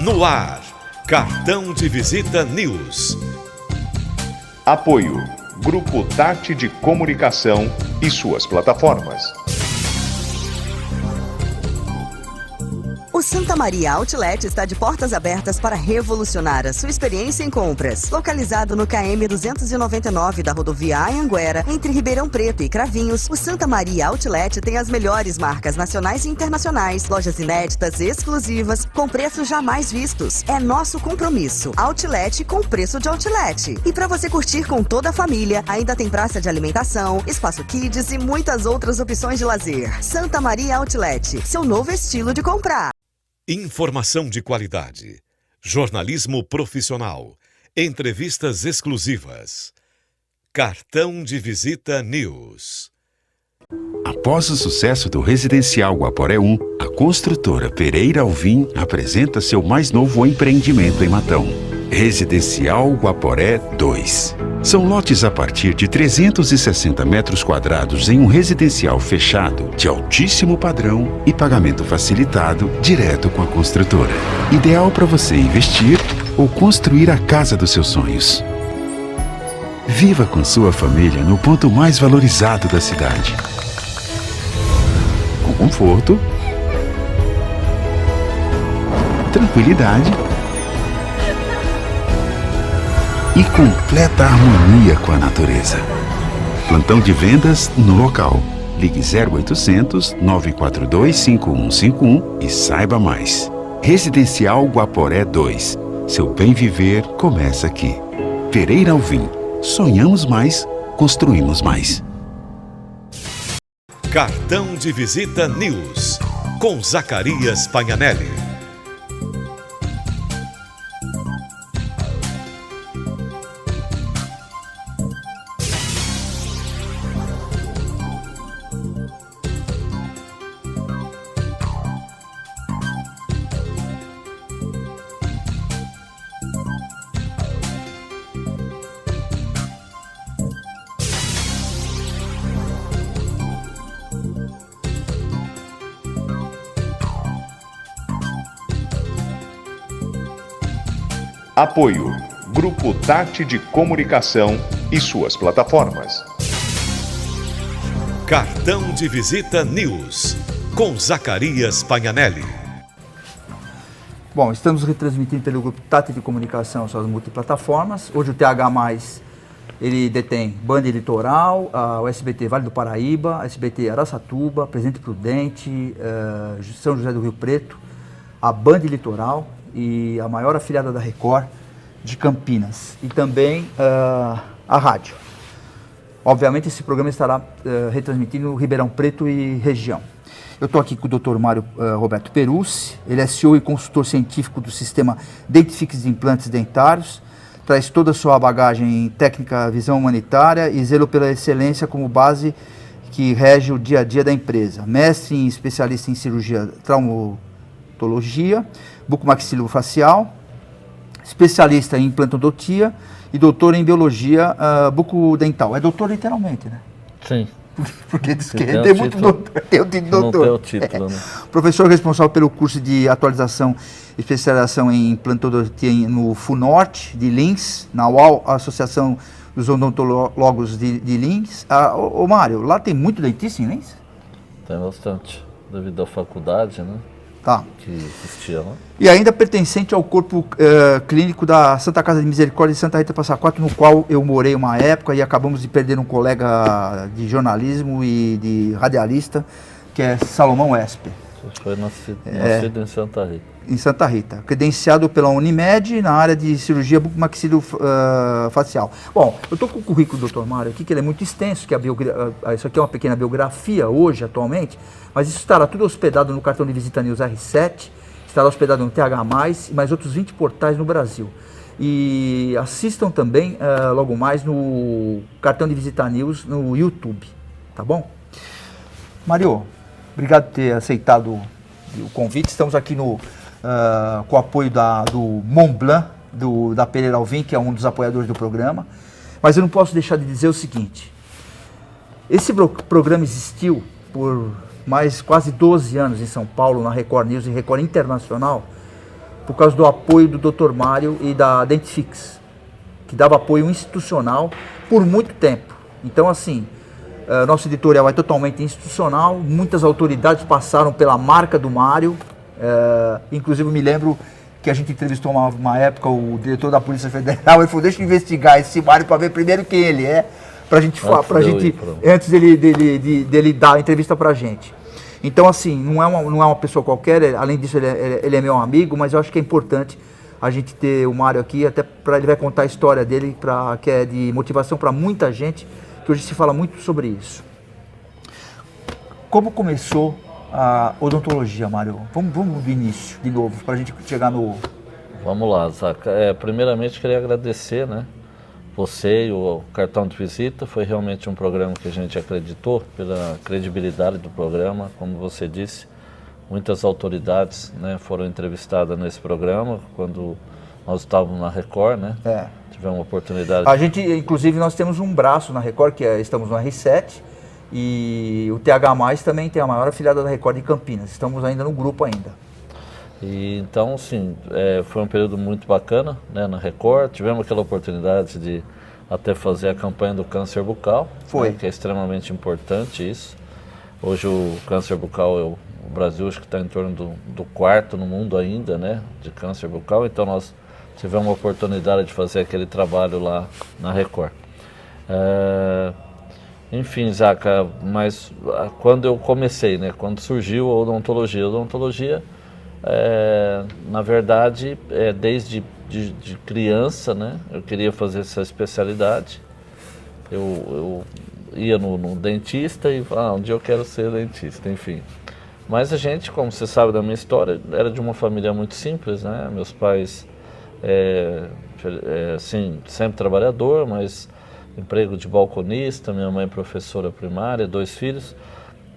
No ar, Cartão de Visita News. Apoio, Grupo Tati de Comunicação e suas plataformas. O Santa Maria Outlet está de portas abertas para revolucionar a sua experiência em compras. Localizado no KM 299 da rodovia Anhanguera, entre Ribeirão Preto e Cravinhos, o Santa Maria Outlet tem as melhores marcas nacionais e internacionais, lojas inéditas e exclusivas, com preços jamais vistos. É nosso compromisso. Outlet com preço de outlet. E para você curtir com toda a família, ainda tem praça de alimentação, espaço kids e muitas outras opções de lazer. Santa Maria Outlet, seu novo estilo de comprar. Informação de qualidade, jornalismo profissional, entrevistas exclusivas. Cartão de Visita News. Após o sucesso do Residencial Guaporé 1, a construtora Pereira Alvim apresenta seu mais novo empreendimento em Matão. Residencial Guaporé 2. São lotes a partir de 360 metros quadrados em um residencial fechado, de altíssimo padrão e pagamento facilitado direto com a construtora. Ideal para você investir ou construir a casa dos seus sonhos. Viva com sua família no ponto mais valorizado da cidade. Com conforto, tranquilidade e completa harmonia com a natureza. Plantão de vendas no local. Ligue 0800 942 5151 e saiba mais. Residencial Guaporé 2. Seu bem viver começa aqui. Pereira Alvim. Sonhamos mais, construímos mais. Cartão de Visita News, com Zacarias Pagnanelli. Apoio, Grupo Tati de Comunicação e suas plataformas. Cartão de Visita News, com Zacarias Pagnanelli. Bom, estamos retransmitindo pelo Grupo Tati de Comunicação e suas multiplataformas. Hoje o TH+, ele detém Band Litoral, o SBT Vale do Paraíba, a SBT Araçatuba, Presidente Prudente, São José do Rio Preto, a Band Litoral e a maior afiliada da Record de Campinas, e também a rádio. Obviamente esse programa estará retransmitindo no Ribeirão Preto e região. Eu estou aqui com o Dr. Mário Roberto Perussi, ele é CEO e consultor científico do sistema Dentifix de Implantes Dentários, traz toda a sua bagagem técnica, visão humanitária e zelo pela excelência como base que rege o dia a dia da empresa. Mestre e especialista em cirurgia traumatologia, bucomaxilofacial, especialista em implantodontia e doutor em biologia bucodental. É doutor literalmente, né? Sim. Porque diz que tem muito doutor, tem o título não doutor. tem o título, né? Professor responsável pelo curso de atualização e especialização em implantodontia no FUNORTE de Lins, na UAL, Associação dos Odontólogos de Lins. Ô Mário, lá tem muito dentista em Lins? Tem bastante, devido à faculdade, né? Tá. Que existia lá. E ainda pertencente ao corpo clínico da Santa Casa de Misericórdia de Santa Rita Passa Quatro, no qual eu morei uma época e acabamos de perder um colega de jornalismo e de radialista, que é Salomão Esper. Você foi nascido em Santa Rita. Em Santa Rita, credenciado pela Unimed na área de cirurgia bucomaxilofacial. Bom, eu estou com o currículo do Dr. Mário aqui, que ele é muito extenso, que isso aqui é uma pequena biografia hoje, atualmente, mas isso estará tudo hospedado no Cartão de Visita News R7, estará hospedado no TH+, e mais outros 20 portais no Brasil. E assistam também, logo mais, no Cartão de Visita News no YouTube, tá bom? Mário, obrigado por ter aceitado o convite. Estamos aqui com o apoio do Montblanc, da Pereira Alvim, que é um dos apoiadores do programa. Mas eu não posso deixar de dizer o seguinte: esse programa existiu por mais quase 12 anos em São Paulo, na Record News e Record Internacional, por causa do apoio do Dr. Mário e da Dentifix, que dava apoio institucional por muito tempo. Então, assim, nosso editorial é totalmente institucional, muitas autoridades passaram pela marca do Mário, inclusive me lembro que a gente entrevistou uma época o diretor da Polícia Federal, ele falou, deixa eu investigar esse Mário para ver primeiro quem ele é, pra gente falar, antes dele dar a entrevista pra gente. Então, assim, não é uma pessoa qualquer, além disso ele é meu amigo, mas eu acho que é importante a gente ter o Mário aqui, até para ele vai contar a história dele, que é de motivação para muita gente, que hoje se fala muito sobre isso. Como começou a odontologia, Mário? Vamos do início, de novo, para a gente chegar no... Vamos lá, Zaca. Primeiramente, queria agradecer, né? Você e o Cartão de Visita. Foi realmente um programa que a gente acreditou pela credibilidade do programa. Como você disse, muitas autoridades, né, foram entrevistadas nesse programa quando nós estávamos na Record, né? Tivemos uma oportunidade. A gente, inclusive, nós temos um braço na Record, estamos no R7, e o TH+, também tem a maior afiliada da Record de Campinas. Estamos ainda no grupo ainda. E então, sim, foi um período muito bacana, né, na Record. Tivemos aquela oportunidade de até fazer a campanha do câncer bucal, né, que é extremamente importante isso. Hoje o câncer bucal, o Brasil acho que está em torno do quarto no mundo ainda, né, de câncer bucal. Então nós tivemos a oportunidade de fazer aquele trabalho lá na Record. Enfim, Zaca, mas quando eu comecei, né, quando surgiu a odontologia, na verdade, desde de criança, né, eu queria fazer essa especialidade. Eu ia no dentista e falava, um dia eu quero ser dentista, enfim. Mas a gente, como você sabe da minha história, era de uma família muito simples, né? Meus pais, assim, sempre trabalhador, mas emprego de balconista, minha mãe professora primária, 2 filhos.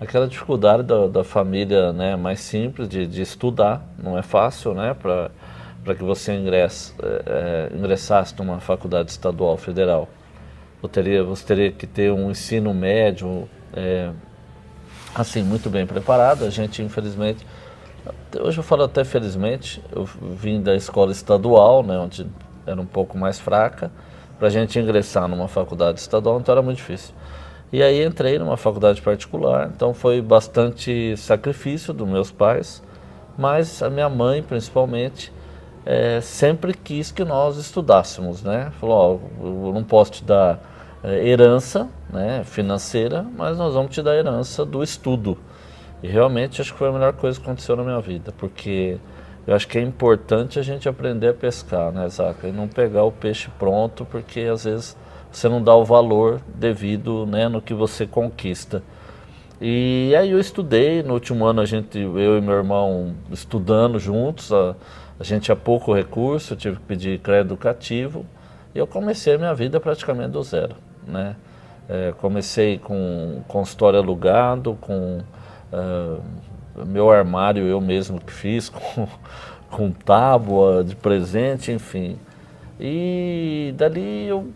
Aquela dificuldade da família, né, mais simples de estudar, não é fácil, né, para que você ingressasse numa faculdade estadual federal. Você teria que ter um ensino médio, assim, muito bem preparado. A gente, infelizmente, hoje eu falo até felizmente, eu vim da escola estadual, né, onde era um pouco mais fraca, para a gente ingressar numa faculdade estadual, então era muito difícil. E aí entrei numa faculdade particular, então foi bastante sacrifício dos meus pais, mas a minha mãe, principalmente, sempre quis que nós estudássemos, né? Falou, eu não posso te dar herança, né, financeira, mas nós vamos te dar herança do estudo. E realmente acho que foi a melhor coisa que aconteceu na minha vida, porque eu acho que é importante a gente aprender a pescar, né, Zaca? E não pegar o peixe pronto, porque às vezes você não dá o valor devido, né, no que você conquista. E aí eu estudei, no último ano eu e meu irmão estudando juntos, a gente tinha pouco recurso, eu tive que pedir crédito educativo, e eu comecei a minha vida praticamente do zero, né? Comecei com consultório alugado, com meu armário eu mesmo que fiz, com tábua de presente, enfim. E dali eu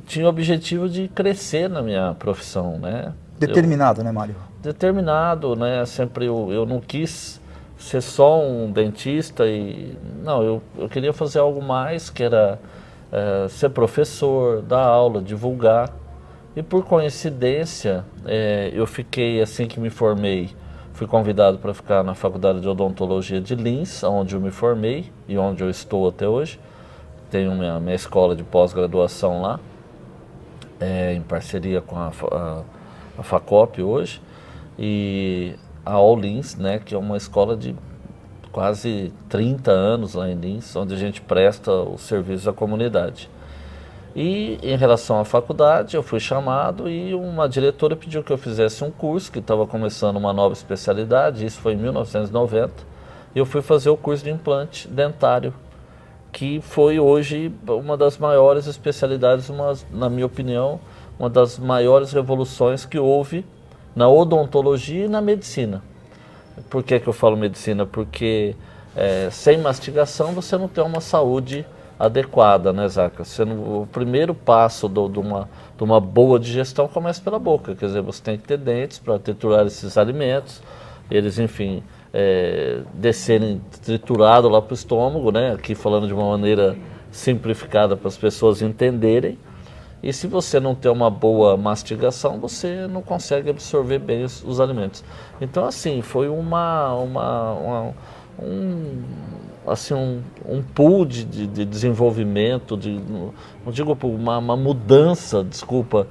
tinha o objetivo de crescer na minha profissão, né? Determinado, né, Mário? Determinado, né? Sempre eu não quis ser só um dentista não, eu queria fazer algo mais, que era ser professor, dar aula, divulgar. E por coincidência, eu fiquei, assim que me formei, fui convidado para ficar na Faculdade de Odontologia de Lins, onde eu me formei e onde eu estou até hoje. Tenho minha escola de pós-graduação lá, em parceria com a FACOP hoje, e a All Lins, né, que é uma escola de quase 30 anos lá em Lins, onde a gente presta o serviço à comunidade. E em relação à faculdade, eu fui chamado e uma diretora pediu que eu fizesse um curso, que estava começando uma nova especialidade, isso foi em 1990, e eu fui fazer o curso de implante dentário, que foi hoje uma das maiores especialidades, na minha opinião, uma das maiores revoluções que houve na odontologia e na medicina. Por que eu falo medicina? Porque sem mastigação você não tem uma saúde adequada, né, Zaca? O primeiro passo de uma boa digestão começa pela boca, quer dizer, você tem que ter dentes para triturar esses alimentos, eles, enfim, descerem triturado lá para o estômago, né? Aqui falando de uma maneira simplificada para as pessoas entenderem. E se você não tem uma boa mastigação, você não consegue absorver bem os alimentos. Então, assim, foi um pool de desenvolvimento, não digo uma mudança, desculpa,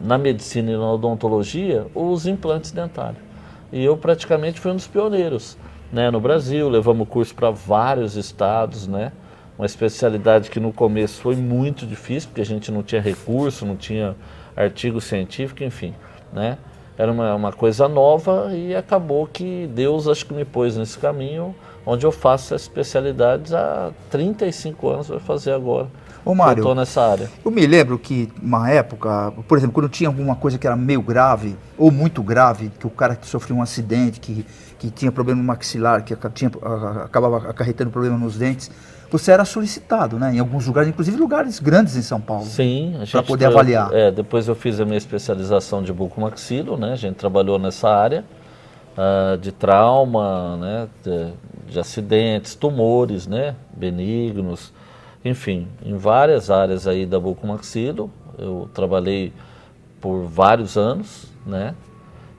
na medicina e na odontologia, os implantes dentários. E eu praticamente fui um dos pioneiros, né, no Brasil. Levamos o curso para vários estados, né? Uma especialidade que no começo foi muito difícil, porque a gente não tinha recurso, não tinha artigo científico, enfim, né? Era uma coisa nova e acabou que Deus acho que me pôs nesse caminho, onde eu faço essa especialidade há 35 anos, vai fazer agora. Ô Mário, eu estou nessa área. Eu me lembro que uma época, por exemplo, quando tinha alguma coisa que era meio grave, ou muito grave, que o cara que sofreu um acidente, que tinha problema no maxilar, que acabava acarretando problema nos dentes, você era solicitado, né? Em alguns lugares, inclusive lugares grandes em São Paulo. Sim, para poder avaliar. Depois eu fiz a minha especialização de bucomaxilo, né? A gente trabalhou nessa área de trauma, né? De acidentes, tumores, né? Benignos, enfim, em várias áreas aí da bucomaxilo. Eu trabalhei por vários anos, né?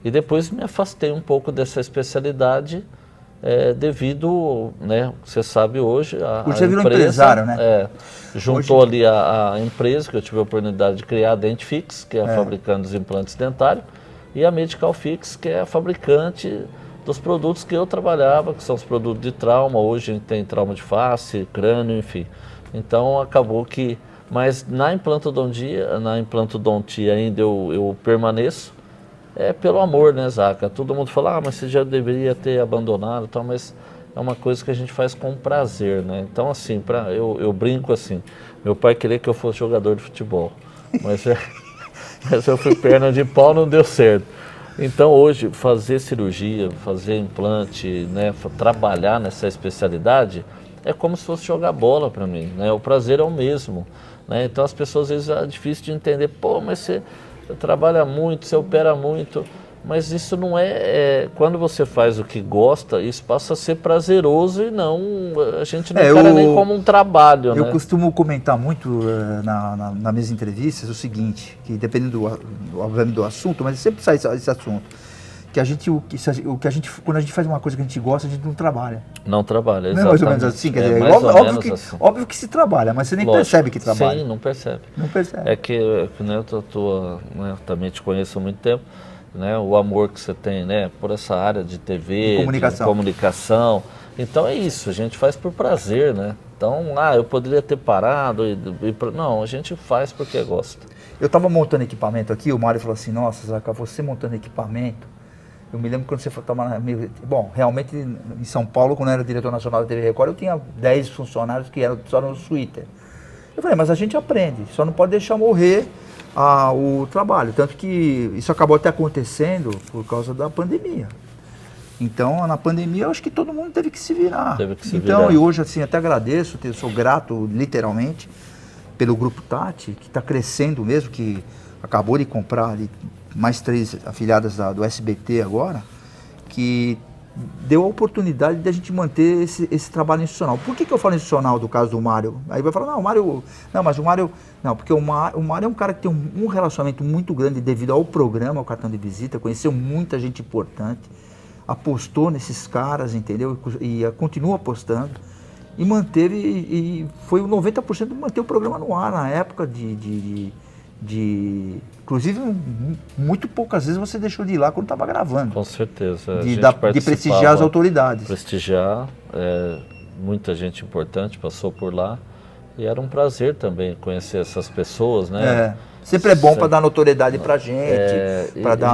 E depois me afastei um pouco dessa especialidade. Devido, né, você sabe hoje, você virou empresário, né? Juntou hoje ali a empresa que eu tive a oportunidade de criar, a Dentifix, que é a fabricante dos implantes dentários, e a Medical Fix, que é a fabricante dos produtos que eu trabalhava, que são os produtos de trauma. Hoje a gente tem trauma de face, crânio, enfim. Então acabou que, mas na implantodontia ainda eu permaneço. Pelo amor, né, Zaca? Todo mundo fala, mas você já deveria ter abandonado e tal, mas é uma coisa que a gente faz com prazer, né? Então, assim, eu brinco assim, meu pai queria que eu fosse jogador de futebol, mas eu fui perna de pau, não deu certo. Então, hoje, fazer cirurgia, fazer implante, né, trabalhar nessa especialidade, é como se fosse jogar bola para mim, né? O prazer é o mesmo, né? Então, as pessoas, às vezes, é difícil de entender, mas você trabalha muito, você opera muito, mas isso não quando você faz o que gosta, isso passa a ser prazeroso e não, a gente não encara nem como um trabalho, né? Eu costumo comentar muito nas minhas entrevistas o seguinte, que dependendo obviamente do assunto, mas sempre sai esse assunto, que quando a gente faz uma coisa que a gente gosta, a gente não trabalha. Não trabalha, exatamente. Não é mais ou menos assim? Quer dizer, óbvio que se trabalha, mas você nem percebe que trabalha. Sim, não percebe. Não percebe. É que né, eu também te conheço há muito tempo, né, o amor que você tem, né, por essa área de TV, de comunicação. Então é isso, a gente faz por prazer, né? Então, eu poderia ter parado, não, a gente faz porque gosta. Eu estava montando equipamento aqui, o Mário falou assim, nossa, Zaca, você montando equipamento. Eu me lembro quando você estava bom, realmente em São Paulo, quando eu era diretor nacional da TV Record, eu tinha 10 funcionários que eram só no Twitter. Eu falei, mas a gente aprende, só não pode deixar morrer o trabalho. Tanto que isso acabou até acontecendo por causa da pandemia. Então, na pandemia, eu acho que todo mundo teve que se virar. E hoje, assim, até agradeço, sou grato, literalmente, pelo Grupo Tati, que está crescendo mesmo, que acabou de comprar ali mais 3 afiliadas do SBT agora, que deu a oportunidade de a gente manter esse trabalho institucional. Por que eu falo institucional do caso do Mário? Aí vai falar, porque o Mário é um cara que tem um relacionamento muito grande devido ao programa, ao cartão de visita, conheceu muita gente importante, apostou nesses caras, entendeu? E continua apostando. E manteve, e foi o 90% de manter o programa no ar na época inclusive, muito poucas vezes você deixou de ir lá quando estava gravando. Com certeza. De prestigiar as autoridades. Prestigiar, muita gente importante passou por lá. E era um prazer também conhecer essas pessoas, né? Sempre é bom para dar notoriedade para a gente.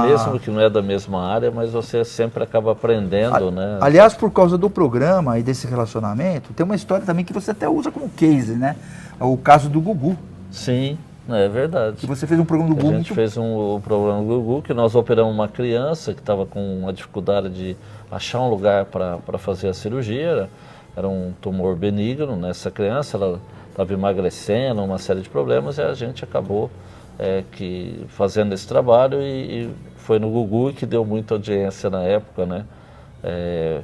Mesmo que não é da mesma área, mas você sempre acaba aprendendo, né? Aliás, por causa do programa e desse relacionamento, tem uma história também que você até usa como case, né? O caso do Gugu. Sim. É verdade. Que você fez um programa do Gugu. A gente fez um programa do Gugu, que nós operamos uma criança que estava com uma dificuldade de achar um lugar para fazer a cirurgia. Era um tumor benigno nessa criança, ela estava emagrecendo, uma série de problemas, e a gente acabou fazendo esse trabalho e foi no Gugu que deu muita audiência na época, né?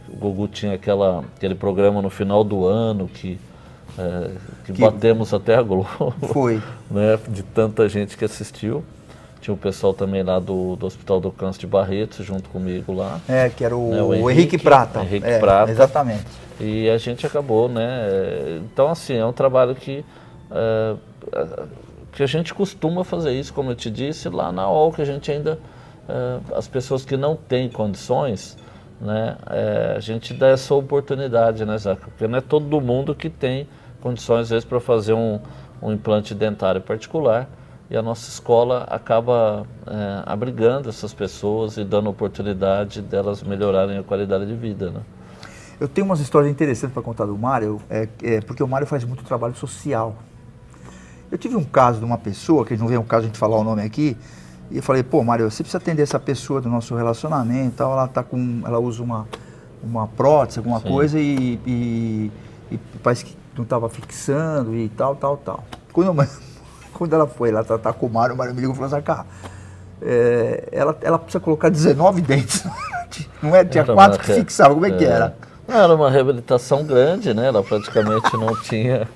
O Gugu tinha aquele programa no final do ano que batemos até a Globo. Foi. Né, de tanta gente que assistiu. Tinha o pessoal também lá do Hospital do Câncer de Barretos, junto comigo lá. Que era né, o Henrique Prata. Henrique Prata. Exatamente. E a gente acabou, né? Então, assim, é um trabalho que a gente costuma fazer isso, como eu te disse, lá na UOL, que a gente ainda... as pessoas que não têm condições, né? A gente dá essa oportunidade, né, Zaca? Porque não é todo mundo que tem condições, às vezes, para fazer um implante dentário particular. E a nossa escola acaba abrigando essas pessoas e dando oportunidade delas melhorarem a qualidade de vida, né? Eu tenho umas histórias interessantes para contar do Mário, porque o Mário faz muito trabalho social. Eu tive um caso de uma pessoa, que não vem um caso a gente falar o nome aqui, e eu falei, pô, Mário, você precisa atender essa pessoa do nosso relacionamento e tal, ela usa uma prótese, alguma Sim. coisa, e parece que não estava fixando e tal. Quando ela foi lá tratar com o Mário me ligou e falou assim, cara, ela precisa colocar 19 dentes, não é? Tinha 4 que fixavam, como é que era? Era uma reabilitação grande, né? Ela praticamente não tinha,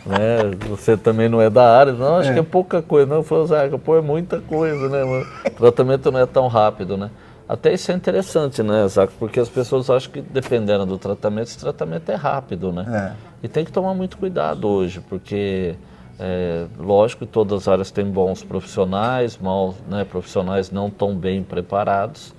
né? Você também não é da área, não, acho que é pouca coisa. Não, falou, Zaca, pô, é muita coisa, né? O tratamento não é tão rápido, né? Até isso é interessante, né, Zaca? Porque as pessoas acham que, dependendo do tratamento, esse tratamento é rápido, né? E tem que tomar muito cuidado hoje, porque, lógico que todas as áreas têm bons profissionais, profissionais não tão bem preparados.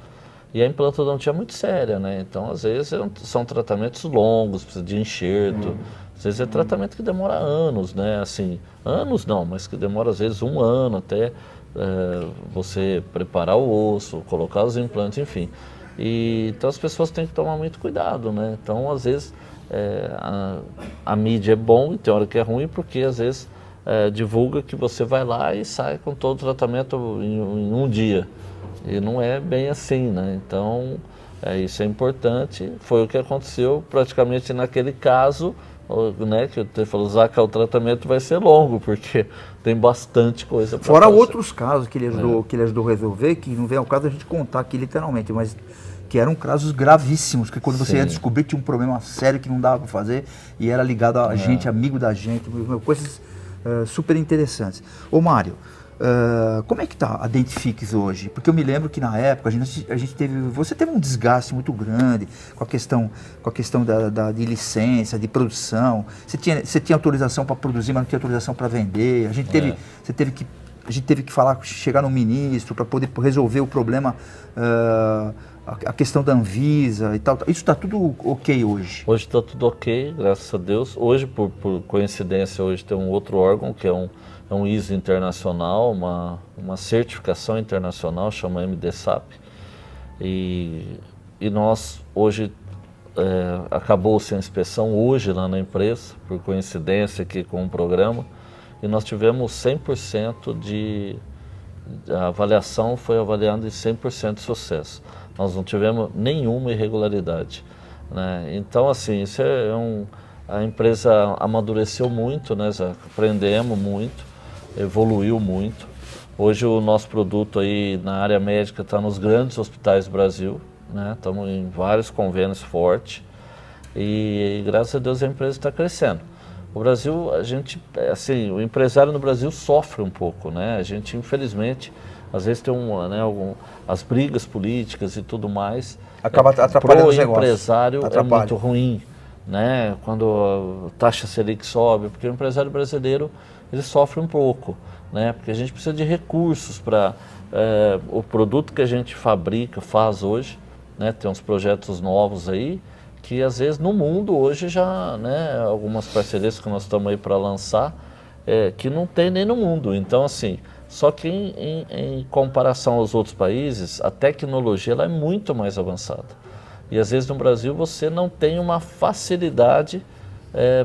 E a implantodontia é muito séria, né? Então, às vezes, são tratamentos longos, precisa de enxerto. Às vezes é tratamento que demora anos, né? Assim, anos não, mas que demora, às vezes, 1 ano até você preparar o osso, colocar os implantes, enfim. Então, as pessoas têm que tomar muito cuidado, né? Então, às vezes, a mídia é bom e tem hora que é ruim, porque, às vezes, divulga que você vai lá e sai com todo o tratamento em 1 dia. E não é bem assim, né? Então, isso é importante. Foi o que aconteceu praticamente naquele caso, né? Que você falou, Zaca, o tratamento vai ser longo, porque tem bastante coisa para Fora fazer. outros casos que ele ajudou a resolver, que não vem ao caso a gente contar aqui literalmente, mas que eram casos gravíssimos, que quando você ia descobrir tinha um problema sério que não dava para fazer e era ligado a gente, amigo da gente, coisas super interessantes. Ô Mário, como é que tá a Dentifix hoje? Porque eu me lembro que na época você teve um desgaste muito grande com a questão de licença, de produção. Você tinha autorização para produzir, mas não tinha autorização para vender. A gente teve que chegar no ministro para poder resolver o problema, a questão da Anvisa e tal. Isso está tudo ok hoje? Hoje está tudo ok, graças a Deus. Hoje, por coincidência, hoje tem um outro órgão que é um ISO internacional, uma certificação internacional, chama MDSAP. E nós, hoje, acabou-se a inspeção hoje lá na empresa, por coincidência aqui com o programa, e nós tivemos 100% a avaliação foi avaliada em 100% de sucesso. Nós não tivemos nenhuma irregularidade, né? Então, assim, isso a empresa amadureceu muito, né, Zaca? Aprendemos muito, evoluiu muito. Hoje o nosso produto aí na área médica está nos grandes hospitais do Brasil, né? Estamos em vários convênios fortes e graças a Deus a empresa está crescendo. O Brasil, o empresário no Brasil sofre um pouco, né? A gente, infelizmente, às vezes tem as brigas políticas e tudo mais. Acaba atrapalhando os negócios. O empresário é muito ruim, né? Quando a taxa Selic sobe, porque o empresário brasileiro, ele sofre um pouco, né? Porque a gente precisa de recursos para o produto que a gente faz hoje, né? Tem uns projetos novos aí, que às vezes no mundo hoje já, né, algumas parcerias que nós estamos aí para lançar, que não tem nem no mundo. Então, assim, só que em comparação aos outros países, a tecnologia ela é muito mais avançada. E às vezes no Brasil você não tem uma facilidade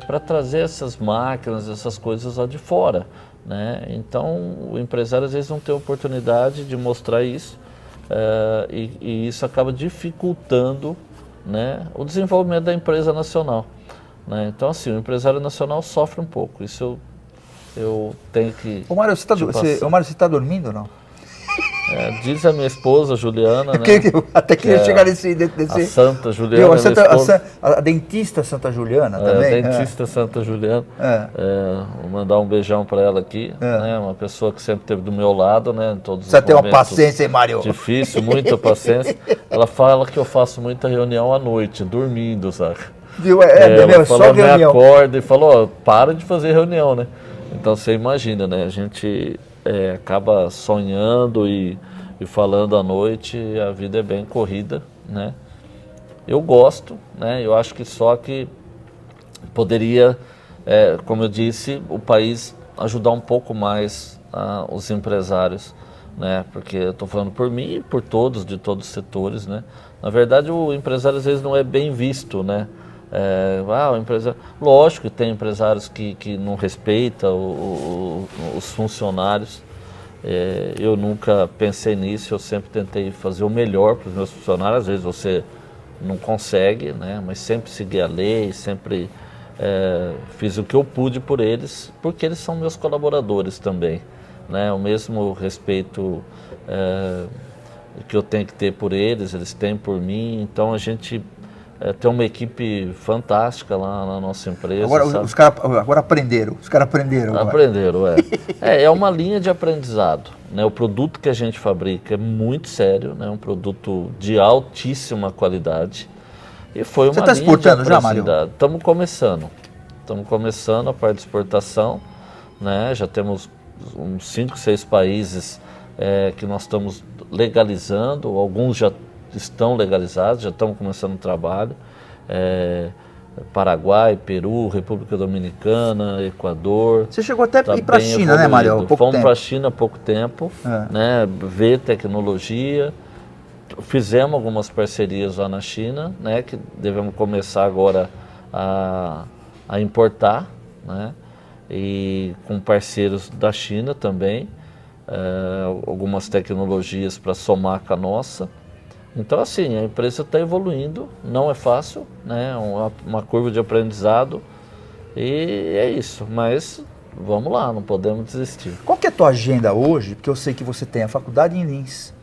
para trazer essas máquinas, essas coisas lá de fora, né? Então, o empresário às vezes não tem oportunidade de mostrar isso, e isso acaba dificultando, né, o desenvolvimento da empresa nacional, né? Então, assim, o empresário nacional sofre um pouco. Isso eu tenho que... Ô Mário, você está dormindo ou não? Diz a minha esposa, Juliana, né? Até que chegar nesse... A Santa Juliana, a dentista Santa Juliana também. A dentista Santa Juliana. Vou mandar um beijão para ela aqui. Né? Uma pessoa que sempre esteve do meu lado, né? Em todos os Você tem uma momentos paciência, hein, Mário? difícil, muita paciência. Ela fala que eu faço muita reunião à noite, dormindo, sabe? Ela falou, me acorda e falou, para de fazer reunião, né? Então você imagina, né? A gente acaba sonhando e falando à noite, a vida é bem corrida, né? Eu gosto, né? Eu acho que só que poderia, como eu disse, o país ajudar um pouco mais os empresários, né? Porque eu estou falando por mim e por todos, de todos os setores, né? Na verdade, o empresário às vezes não é bem visto, né? O empresário... Lógico que tem empresários que não respeitam os funcionários. Eu nunca pensei nisso, eu sempre tentei fazer o melhor para os meus funcionários. Às vezes você não consegue, né? Mas sempre segui a lei, sempre fiz o que eu pude por eles, porque eles são meus colaboradores também, né? O mesmo respeito que eu tenho que ter por eles, eles têm por mim. Então a gente tem uma equipe fantástica lá na nossa empresa. Agora os caras aprenderam. Os caras aprenderam. Aprenderam, é uma linha de aprendizado, né? O produto que a gente fabrica é muito sério, né? Um produto de altíssima qualidade. E foi uma linha exportando de aprendizado. Já, Mário? Estamos começando a parte de exportação, né? Já temos uns 5, 6 países que nós estamos legalizando, alguns já estão legalizados, já estão começando o trabalho. Paraguai, Peru, República Dominicana, Equador. Você chegou até a ir para a China, né, Mário? Fomos para a China há pouco tempo, né, ver tecnologia. Fizemos algumas parcerias lá na China, né, que devemos começar agora a importar, né, e com parceiros da China também, algumas tecnologias para somar com a nossa. Então, assim, a empresa está evoluindo, não é fácil, né? Uma curva de aprendizado, e é isso. Mas vamos lá, não podemos desistir. Qual que é a tua agenda hoje? Porque eu sei que você tem a faculdade em Lins,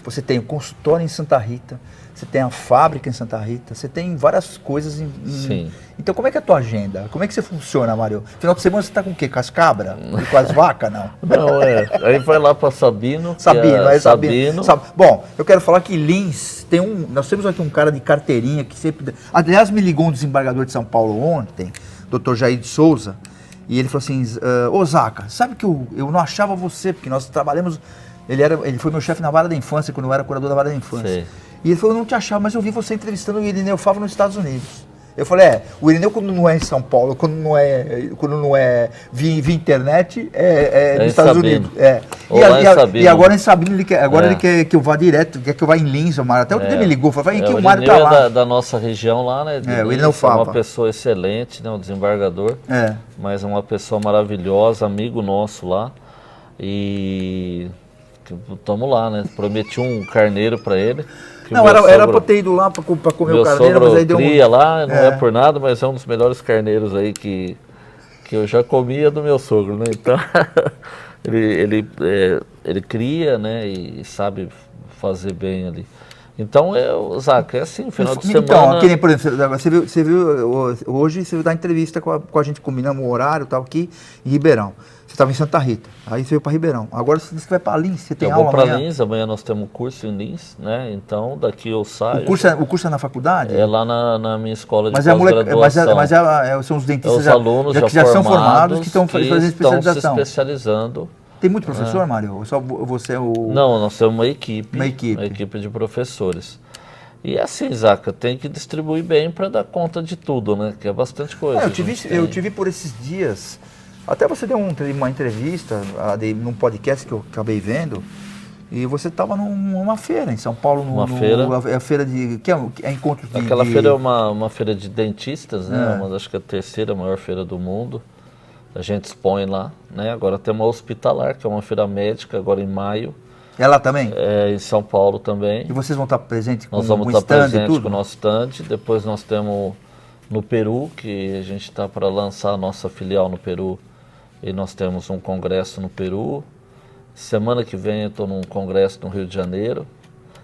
você tem o consultório em Santa Rita, você tem a fábrica em Santa Rita, você tem várias coisas Sim. Então, como é que é a tua agenda? Como é que você funciona, Mário? Final de semana você está com o quê? Com as cabras? Com as vacas, não? Não, Aí vai lá para Sabino. Sabino. Bom, eu quero falar que Lins nós temos aqui um cara de carteirinha que sempre... Aliás, me ligou um desembargador de São Paulo ontem, Dr. Jair de Souza, e ele falou assim, ô Zaca, sabe que eu não achava você, porque nós trabalhamos... Ele foi meu chefe na vara da infância, quando eu era curador da vara da infância. Sim. E ele falou, eu não te achava, mas eu vi você entrevistando o Irineu Fávaro nos Estados Unidos. Eu falei, o Irineu quando não é em São Paulo, quando não é via internet, nos Estados Unidos. E agora em Sabino, ele quer que eu vá direto, quer que eu vá em Lins, até o dia me ligou, falou, que o Mário tá lá. Da nossa região lá, né? O Irineu Fávaro. É uma pessoa excelente, né? Um desembargador, mas é uma pessoa maravilhosa, amigo nosso lá. E estamos lá, né? Prometi um carneiro para ele. Não, era para ter ido lá para comer o carneiro, mas aí deu cria lá, não é por nada, mas é um dos melhores carneiros aí que eu já comia do meu sogro, né? Então, ele cria, né? E sabe fazer bem ali. Então, Zaca, é assim, final de semana... Então, que nem, por exemplo, você viu hoje você dá entrevista com a gente, combinamos o horário, tal, aqui em Ribeirão. Você estava em Santa Rita, aí você veio para Ribeirão. Agora você disse que vai para Lins, você tem aula amanhã? Eu vou para Lins, amanhã nós temos um curso em Lins, né? Então daqui eu saio. O curso é na faculdade? É lá na minha escola de pós-graduação. Mas são os dentistas os alunos que já são formados, que estão fazendo especialização. Estão se especializando. Tem muito professor, Mário? Ou só você é o... Não, nós temos uma equipe de professores. E assim, Zaca, tem que distribuir bem para dar conta de tudo, né? Que é bastante coisa. Eu tive por esses dias... Até você deu uma entrevista num podcast que eu acabei vendo, e você estava numa feira em São Paulo. A feira de... Que é encontro de... Aquela feira é uma feira de dentistas, né? Acho que é a terceira maior feira do mundo. A gente expõe lá, né? Agora tem uma hospitalar, que é uma feira médica, agora em maio. É lá também? Em São Paulo também. E vocês vão estar presentes com o stand? Nós vamos estar presentes com o nosso stand. Depois nós temos no Peru, que a gente está para lançar a nossa filial no Peru. E nós temos um congresso no Peru. Semana que vem eu estou num congresso no Rio de Janeiro.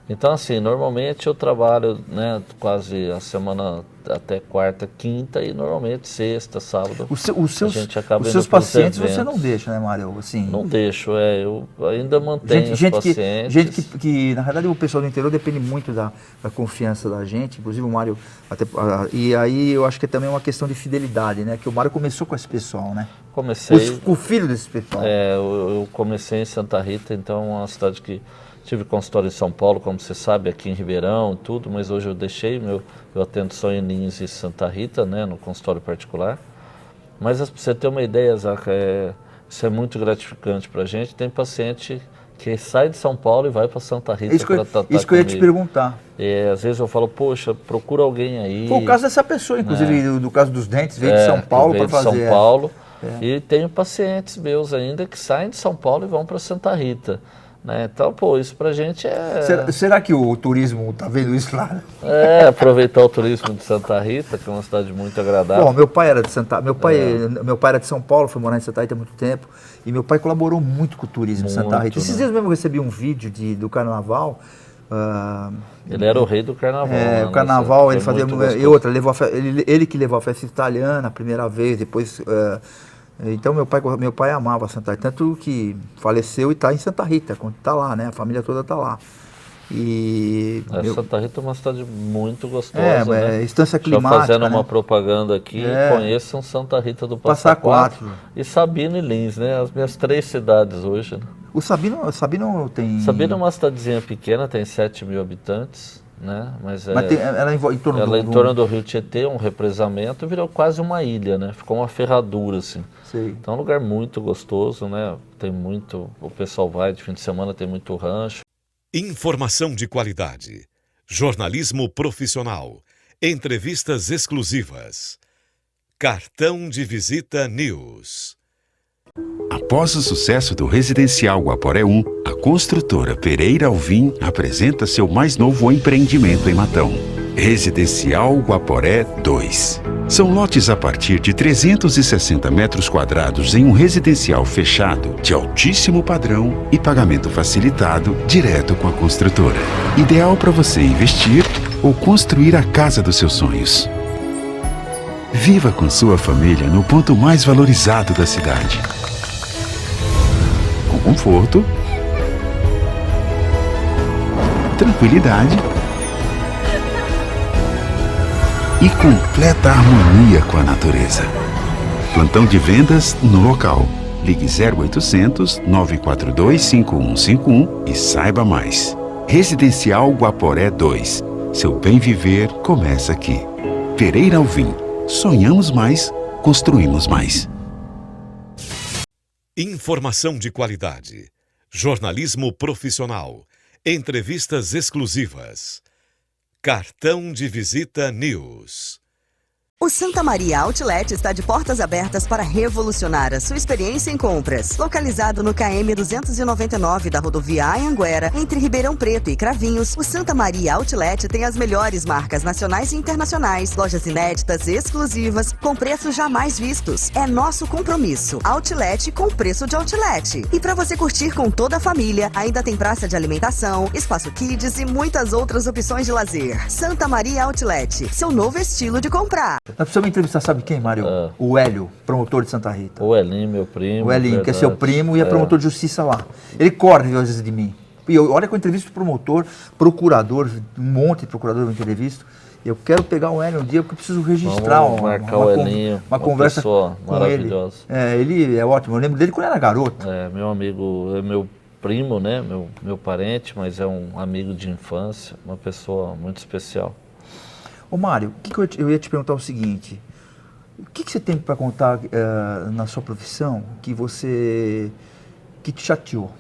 Então, assim, normalmente eu trabalho, né, quase a semana até quarta, quinta e normalmente sexta, sábado. Os a gente acaba os indo seus pros pacientes eventos. você não deixa, né, Mário? Assim, Não deixo, eu ainda mantenho os pacientes. Gente que, na verdade, o pessoal do interior depende muito da confiança da gente, inclusive o Mário, e aí eu acho que é também uma questão de fidelidade, né? Que o Mário começou com esse pessoal, né? Comecei... Com o filho desse pessoal. Eu comecei em Santa Rita, então é uma cidade que... Tive consultório em São Paulo, como você sabe, aqui em Ribeirão e tudo, mas hoje eu deixei, eu atendo só em Lins e Santa Rita, né, no consultório particular. Mas para você ter uma ideia, Zaca, isso é muito gratificante para a gente. Tem paciente que sai de São Paulo e vai para Santa Rita para tratar Isso que eu ia te perguntar. Às vezes eu falo, poxa, procura alguém aí. Foi o caso dessa pessoa, inclusive, do caso dos dentes, veio de São Paulo para fazer. São Paulo. E tenho pacientes meus ainda que saem de São Paulo e vão para Santa Rita. Né? Então, pô, isso pra gente é... Será que o turismo tá vendo isso lá? Aproveitar o turismo de Santa Rita, que é uma cidade muito agradável. Bom, meu pai era de São Paulo, foi morar em Santa Rita há muito tempo, e meu pai colaborou muito com o turismo de Santa Rita. Esses dias mesmo eu recebi um vídeo do carnaval. Ele era o rei do carnaval. O carnaval, ele fazia... E outra, ele que levou a festa italiana a primeira vez, depois... Então meu pai amava Santa Rita, tanto que faleceu e está em Santa Rita, está lá, né? A família toda está lá. Santa Rita é uma cidade muito gostosa, né? Estância climática, fazendo né? uma propaganda aqui, conheçam Santa Rita do Passa Quatro e Sabino e Lins, né? As minhas 3 cidades hoje, né? O Sabino tem... Sabino é uma cidadezinha pequena, tem 7.000 habitantes. Né? Mas ela é em torno do Rio Tietê, um represamento, virou quase uma ilha, né? Ficou uma ferradura, assim. Sei. Então é um lugar muito gostoso, né? Tem muito, o pessoal vai de fim de semana, tem muito rancho. Informação de qualidade, jornalismo profissional, entrevistas exclusivas. Cartão de Visita News. Após o sucesso do Residencial Guaporé 1, a construtora Pereira Alvim apresenta seu mais novo empreendimento em Matão. Residencial Guaporé 2. São lotes a partir de 360 metros quadrados em um residencial fechado, de altíssimo padrão e pagamento facilitado direto com a construtora. Ideal para você investir ou construir a casa dos seus sonhos. Viva com sua família no ponto mais valorizado da cidade. Com conforto, tranquilidade e completa harmonia com a natureza. Plantão de vendas no local. Ligue 0800 942 5151 e saiba mais. Residencial Guaporé 2. Seu bem viver começa aqui. Pereira Alvim. Sonhamos mais, construímos mais. Informação de qualidade, jornalismo profissional, entrevistas exclusivas. Cartão de Visita News. O Santa Maria Outlet está de portas abertas para revolucionar a sua experiência em compras. Localizado no KM 299 da rodovia Anhanguera, entre Ribeirão Preto e Cravinhos, o Santa Maria Outlet tem as melhores marcas nacionais e internacionais, lojas inéditas e exclusivas, com preços jamais vistos. É nosso compromisso. Outlet com preço de outlet. E para você curtir com toda a família, ainda tem praça de alimentação, espaço kids e muitas outras opções de lazer. Santa Maria Outlet, seu novo estilo de comprar. Nós precisamos entrevistar, sabe quem, Mário? O Hélio, promotor de Santa Rita. O Elinho, meu primo. O Elinho, que é seu primo e é promotor de justiça lá. Ele corre às vezes de mim. E olha que eu entrevisto o promotor, procurador, um monte de procurador eu entrevisto. Eu quero pegar o Hélio um dia porque eu preciso registrar uma conversa pessoa com maravilhosa. Ele é ótimo. Eu lembro dele quando eu era garoto. Meu amigo, é meu primo, né? Meu parente, mas é um amigo de infância, uma pessoa muito especial. Ô Mário, eu ia te perguntar o seguinte, o que você tem para contar na sua profissão que te chateou?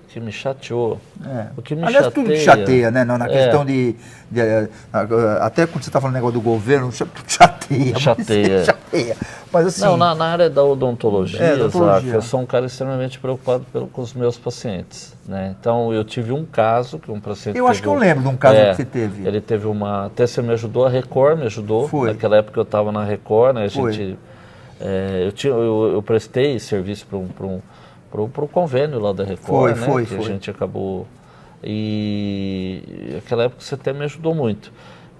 Que me chateou? O que me Aliás, chateia... tudo te chateia, né? Na questão até quando você está falando negócio do governo, chateia. Chateia. Mas assim... Não, na área da odontologia, eu sou um cara extremamente preocupado com os meus pacientes, né? Então, eu tive um caso que um paciente acho que eu lembro de um caso que você teve. Ele teve até você me ajudou, a Record me ajudou. Foi. Naquela época eu estava na Record, né? Eu prestei serviço para pro convênio lá da Record, né? Foi. A gente acabou... E naquela época você até me ajudou muito,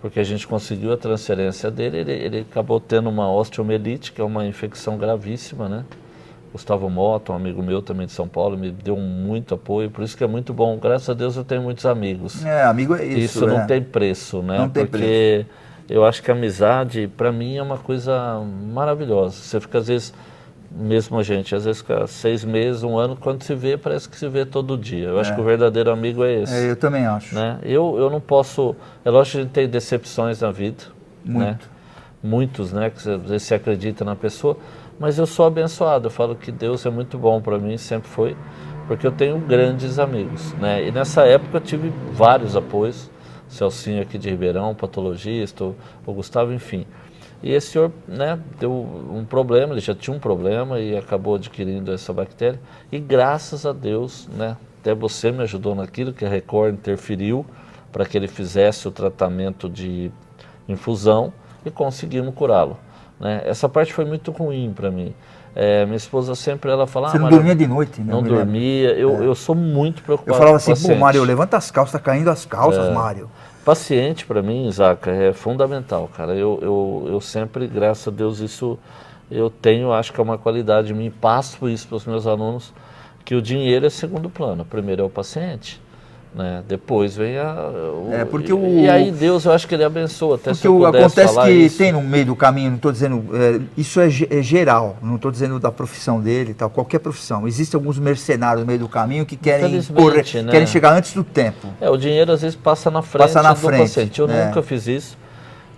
porque a gente conseguiu a transferência dele, ele acabou tendo uma osteomielite, que é uma infecção gravíssima, né? Gustavo Mota, um amigo meu também de São Paulo, me deu muito apoio, por isso que é muito bom. Graças a Deus eu tenho muitos amigos. Amigo é isso. Isso não tem preço, né? Não tem porque eu acho que a amizade, para mim, é uma coisa maravilhosa. Você fica, às vezes, mesmo a gente, às vezes fica 6 meses, 1 ano, quando se vê, parece que se vê todo dia. Eu acho que o verdadeiro amigo é esse. Eu também acho. Né? Eu não posso... É lógico que a gente tem decepções na vida. Muito. Né? Muitos, né? Que às vezes se acredita na pessoa. Mas eu sou abençoado. Eu falo que Deus é muito bom para mim, sempre foi. Porque eu tenho grandes amigos. Né? E nessa época eu tive vários apoios. Celcinho aqui de Ribeirão, patologista, o Gustavo, enfim. E esse senhor, né, deu um problema, ele já tinha um problema e acabou adquirindo essa bactéria. E graças a Deus, né, até você me ajudou naquilo, que a Record interferiu para que ele fizesse o tratamento de infusão e conseguimos curá-lo. Né? Essa parte foi muito ruim para mim. Minha esposa sempre ela fala... Você não dormia de noite, né? Não dormia, eu sou muito preocupado. Eu falava assim, pô, Mário, levanta as calças, tá caindo as calças, Mário. Paciente para mim, Zaca, é fundamental, cara. Eu sempre, graças a Deus, isso eu tenho, acho que é uma qualidade em mim, passo isso para os meus alunos, que o dinheiro é segundo plano. Primeiro é o paciente, né? Depois vem e aí Deus, eu acho que ele abençoa. Até porque se eu pudesse acontece falar que isso. tem no meio do caminho, não estou dizendo, isso é geral, não estou dizendo da profissão dele, tal, qualquer profissão. Existem alguns mercenários no meio do caminho que querem né? querem chegar antes do tempo. O dinheiro às vezes passa na frente do paciente. Eu nunca fiz isso.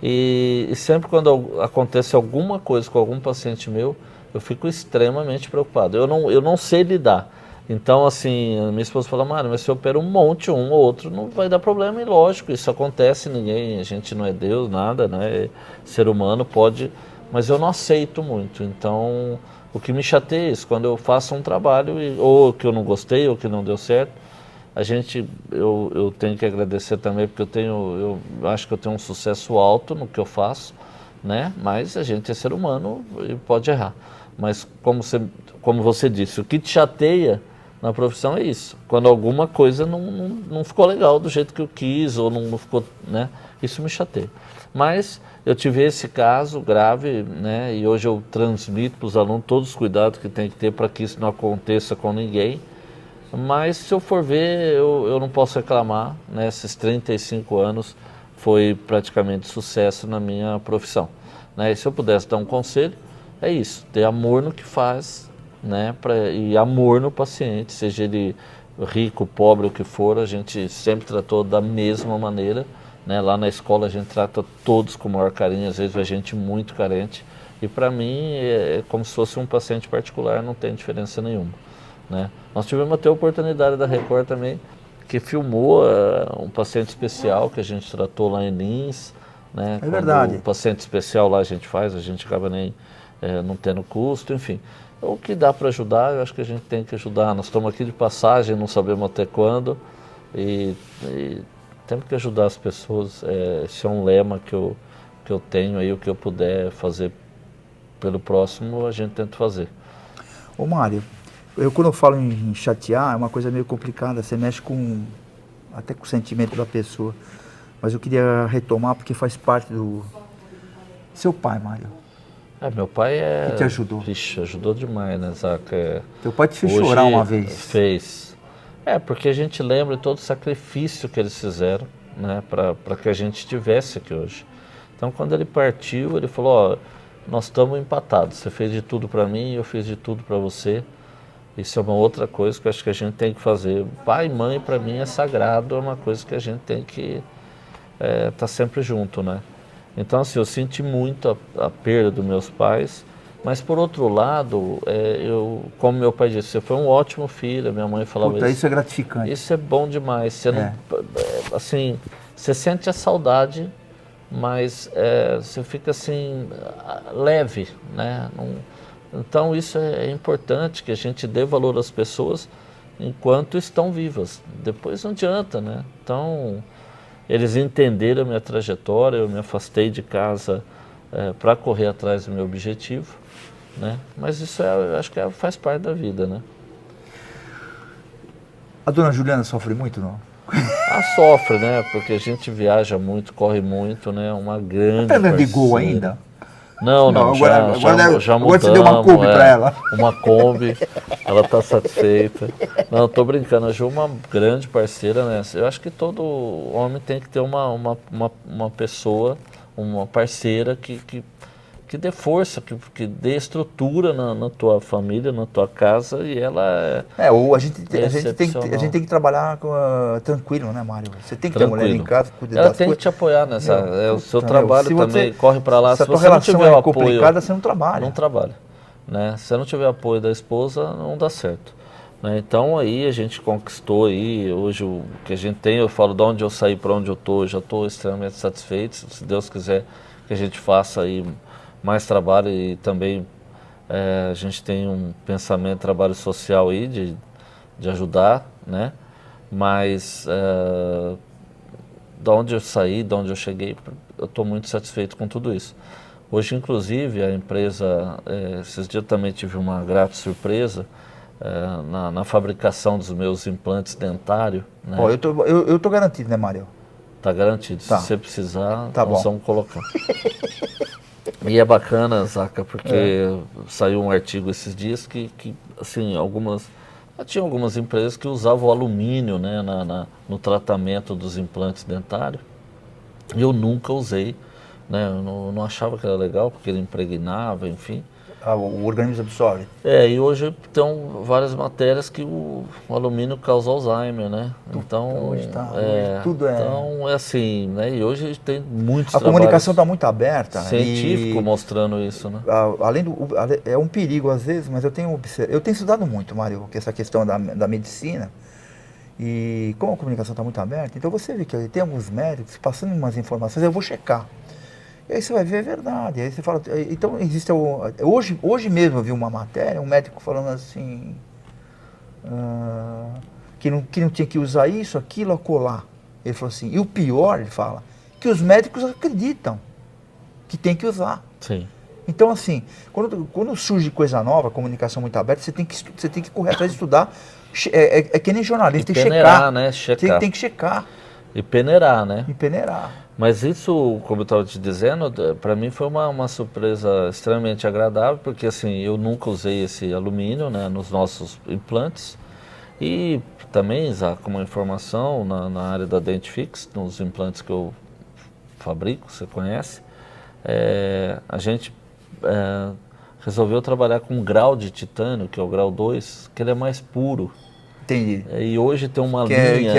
E sempre quando acontece alguma coisa com algum paciente meu, eu fico extremamente preocupado. Eu não sei lidar. Então, assim, a minha esposa fala, Mário, mas se eu opero um monte, um ou outro, não vai dar problema. E lógico, isso acontece, a gente não é Deus, nada, né? Ser humano pode, mas eu não aceito muito. Então, o que me chateia é isso, quando eu faço um trabalho, ou que eu não gostei, ou que não deu certo, eu tenho que agradecer também, porque eu acho que eu tenho um sucesso alto no que eu faço, né? Mas a gente é ser humano e pode errar. Mas como você disse, o que te chateia na profissão é isso. Quando alguma coisa não ficou legal do jeito que eu quis, ou não ficou, né? Isso me chateia. Mas eu tive esse caso grave, né? E hoje eu transmito para os alunos todos os cuidados que tem que ter para que isso não aconteça com ninguém. Mas se eu for ver, eu não posso reclamar, né? Esses 35 anos foi praticamente sucesso na minha profissão, né? E se eu pudesse dar um conselho, é isso, ter amor no que faz, né? E amor no paciente, seja ele rico, pobre, o que for, a gente sempre tratou da mesma maneira, né? Lá na escola a gente trata todos com o maior carinho, às vezes a gente muito carente, e para mim é como se fosse um paciente particular, não tem diferença nenhuma, né? Nós tivemos até a oportunidade da Record também, que filmou um paciente especial que a gente tratou lá em Lins, né? É verdade. O paciente especial lá a gente acaba nem não tendo custo, enfim. O que dá para ajudar, eu acho que a gente tem que ajudar. Nós estamos aqui de passagem, não sabemos até quando, e temos que ajudar as pessoas. Esse é um lema que eu tenho aí, o que eu puder fazer pelo próximo, a gente tenta fazer. Ô Mário, quando eu falo em chatear, é uma coisa meio complicada, você mexe até com o sentimento da pessoa. Mas eu queria retomar, porque faz parte do... Seu pai, Mário. Meu pai que te ajudou? Vixe, ajudou demais, né, Zaca? Teu pai te fez chorar uma vez. Fez. Porque a gente lembra de todo o sacrifício que eles fizeram, né, para que a gente estivesse aqui hoje. Então, quando ele partiu, ele falou, nós estamos empatados, você fez de tudo para mim, eu fiz de tudo para você. Isso é uma outra coisa que eu acho que a gente tem que fazer. Pai e mãe, para mim, é sagrado, é uma coisa que a gente tem que estar sempre junto, né? Então, assim, eu senti muito a perda dos meus pais, mas, por outro lado, como meu pai disse, você foi um ótimo filho, a minha mãe falava isso. Isso é gratificante. Isso é bom demais. Você não, assim, você sente a saudade, mas você fica, assim, leve, né? Então, isso é importante, que a gente dê valor às pessoas enquanto estão vivas. Depois não adianta, né? Então... Eles entenderam a minha trajetória, eu me afastei de casa para correr atrás do meu objetivo, né? Mas isso acho que faz parte da vida, né? A dona Juliana sofre muito, não? Sofre, né? Porque a gente viaja muito, corre muito, né? Uma grande Ela parceira. ligou ainda? Não, Agora já mudamos. agora você deu uma Kombi para ela. Uma Kombi, ela está satisfeita. Não, estou brincando, a Ju é uma grande parceira, né? Eu acho que todo homem tem que ter uma pessoa, uma parceira que dê força, que dê estrutura na tua família, na tua casa, e ela a gente tem que trabalhar tranquilo, né, Mário? Você tem que ter mulher em casa, cuidar ela das tem coisas. que te apoiar nessa. O seu Entendeu? trabalho Se também corre para lá. Se a Se tua você não relação tiver é o apoio, complicada, você não trabalha. não trabalha, né? Se você não tiver apoio da esposa, não dá certo, né? Então aí a gente conquistou aí, hoje o que a gente tem, eu falo de onde eu saí para onde eu estou, já estou extremamente satisfeito. Se Deus quiser que a gente faça aí mais trabalho, e também a gente tem um pensamento, trabalho social aí de ajudar, né? Mas da onde eu saí, da onde eu cheguei, eu estou muito satisfeito com tudo isso. Hoje, inclusive, a empresa, esses dias eu também tive uma grata surpresa na fabricação dos meus implantes dentários, né? Ó, eu tô garantido, né, Mário? Tá garantido. Tá. Se você precisar, Tá nós bom. vamos colocar. E é bacana, Zaca, porque saiu um artigo esses dias que assim, tinha algumas empresas que usavam o alumínio, né, no tratamento dos implantes dentários. E eu nunca usei, né, eu não achava que era legal, porque ele impregnava, enfim. O organismo absorve. E hoje tem várias matérias que o alumínio causa Alzheimer, né? Então, hoje tudo é... Então, é assim, né? E hoje a gente tem muitos A comunicação está muito aberta. científico mostrando isso, né? É um perigo às vezes, mas eu tenho estudado muito, Mário, essa questão da medicina. E como a comunicação está muito aberta, então você vê que tem alguns médicos passando umas informações, eu vou checar. E aí você vai ver, é verdade. Aí você fala, então existe hoje mesmo eu vi uma matéria, um médico falando assim, que não tinha que usar isso, aquilo, acolá. Ele falou assim, e o pior, ele fala, que os médicos acreditam que tem que usar. Sim. Então, assim, quando surge coisa nova, comunicação muito aberta, você tem que correr atrás de estudar. É que nem jornalista, tem que checar. Né? Checar. Tem que checar. E peneirar, né? E peneirar. Mas isso, como eu estava te dizendo, para mim foi uma surpresa extremamente agradável, porque assim, eu nunca usei esse alumínio, né, nos nossos implantes. E também, Zá, como informação, na área da Dentifix, nos implantes que eu fabrico, você conhece, a gente resolveu trabalhar com um grau de titânio, que é o grau 2, que ele é mais puro. Entendi. E hoje tem uma linha...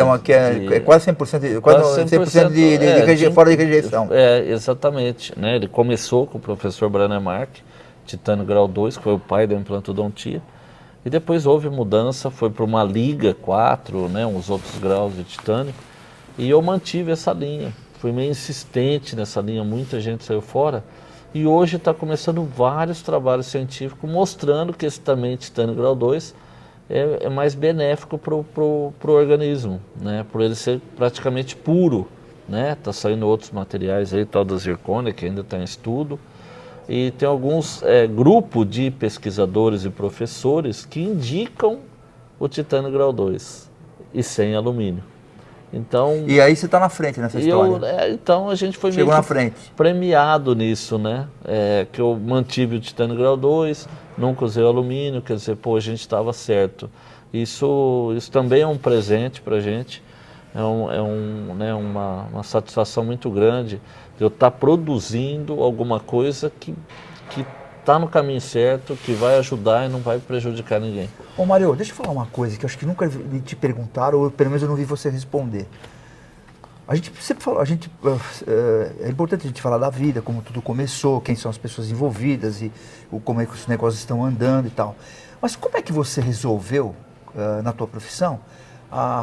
É quase 100%, quase 100% fora de rejeição. Exatamente. Né? Ele começou com o professor Branemark, titânio grau 2, que foi o pai da implantodontia. E depois houve mudança, foi para uma liga 4, né, uns outros graus de titânio. E eu mantive essa linha. Fui meio insistente nessa linha, muita gente saiu fora. E hoje está começando vários trabalhos científicos mostrando que esse também titânio grau 2 é mais benéfico para o organismo, né? Por ele ser praticamente puro, né? Tá saindo outros materiais aí, tal da zircônia, que ainda está em estudo. E tem alguns grupos de pesquisadores e professores que indicam o titânio grau 2 e sem alumínio. Então, e aí você está na frente nessa história. então a gente foi Chegou meio na frente. Premiado nisso, né? Que eu mantive o titânio grau 2, nunca usei o alumínio, quer dizer, a gente estava certo. Isso também é um presente para a gente, né, uma satisfação muito grande de eu estar produzindo alguma coisa que está no caminho certo, que vai ajudar e não vai prejudicar ninguém. Ô Mário, deixa eu falar uma coisa que eu acho que nunca te perguntaram, ou pelo menos eu não vi você responder. A gente sempre falou, é importante a gente falar da vida, como tudo começou, quem são as pessoas envolvidas e como é que os negócios estão andando e tal. Mas como é que você resolveu, na tua profissão,